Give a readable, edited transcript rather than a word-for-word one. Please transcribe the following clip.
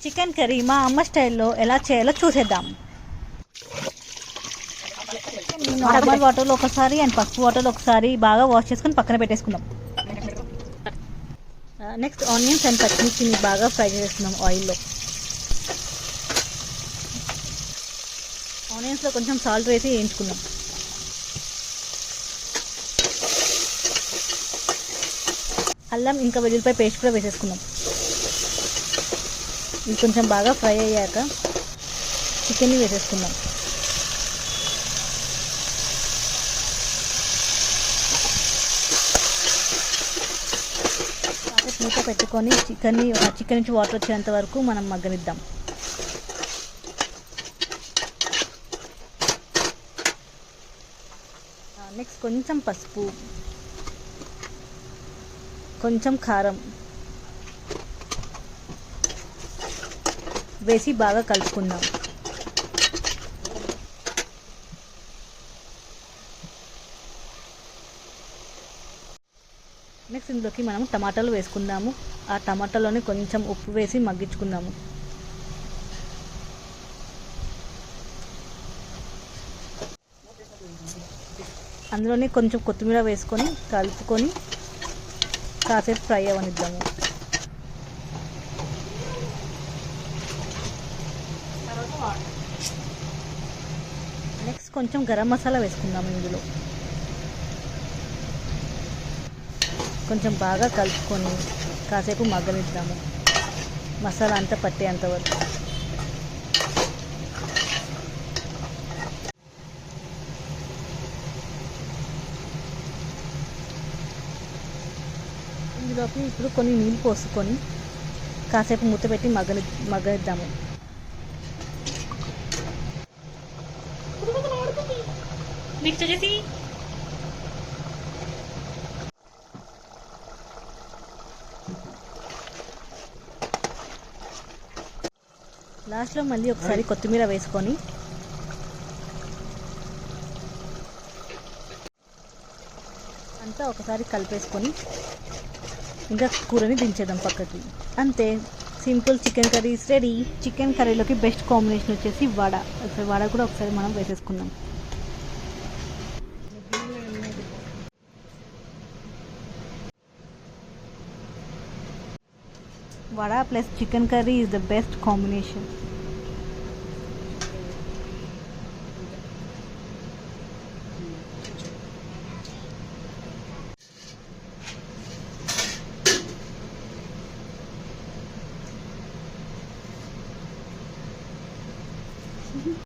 Chicken curry మా అమ్మ స్టైల్లో ఎలా చేయాలో చూసేద్దాం. నార్మల్ వాటర్లో ఒకసారి అండ్ పసుపు వాటర్లో ఒకసారి బాగా వాష్ చేసుకుని పక్కన పెట్టేసుకుందాం. నెక్స్ట్ ఆనియన్స్ అండ్ పచ్చిమిర్చిని బాగా ఫ్రై చేసుకుందాం ఆయిల్లో. ఆనియన్స్లో కొంచెం సాల్ట్ వేసి వేయించుకుందాం. అల్లం ఇంకా వెల్లుల్లిపాయ పేస్ట్ కూడా వేసేసుకుందాం. ఇది కొంచెం బాగా ఫ్రై అయ్యాక చికెన్ని వేసేసుకుందాం. మూత పెట్టుకొని చికెన్ నుంచి వాటర్ వచ్చేంత వరకు మనం మగ్గనిద్దాం. నెక్స్ట్ కొంచెం పసుపు, కొంచెం కారం వేసి బాగా కలుపుకుందాం. నెక్స్ట్ ఇందులోకి మనం టమాటాలు వేసుకుందాము. ఆ టమాటాలోని కొంచెం ఉప్పు వేసి మగ్గించుకుందాము. అందులోనే కొంచెం కొత్తిమీర వేసుకొని కలుపుకొని కాసేపు ఫ్రై అవనిద్దాము. నెక్స్ట్ కొంచెం గరం మసాలా వేసుకుందాము. ఇందులో కొంచెం బాగా కలుపుకొని కాసేపు మగ్గనిద్దాము, మసాలా అంతా పట్టేంత వరకు. ఇందులోకి ఇప్పుడు కొన్ని నీళ్ళు పోసుకొని కాసేపు మూత పెట్టి మగ్గనిద్దాము. నెక్స్ట్ వచ్చేసి లాస్ట్లో మళ్ళీ ఒకసారి కొత్తిమీర వేసుకొని అంతా ఒకసారి కలిపేసుకొని ఇంకా కూరని దించేద్దాం పక్కకి. అంతే, simple chicken curry is ready. Chicken కర్రీలోకి బెస్ట్ కాంబినేషన్ వచ్చేసి వడ కూడా ఒకసారి మనం వేసేసుకుందాం. Vada plus chicken curry is the best combination.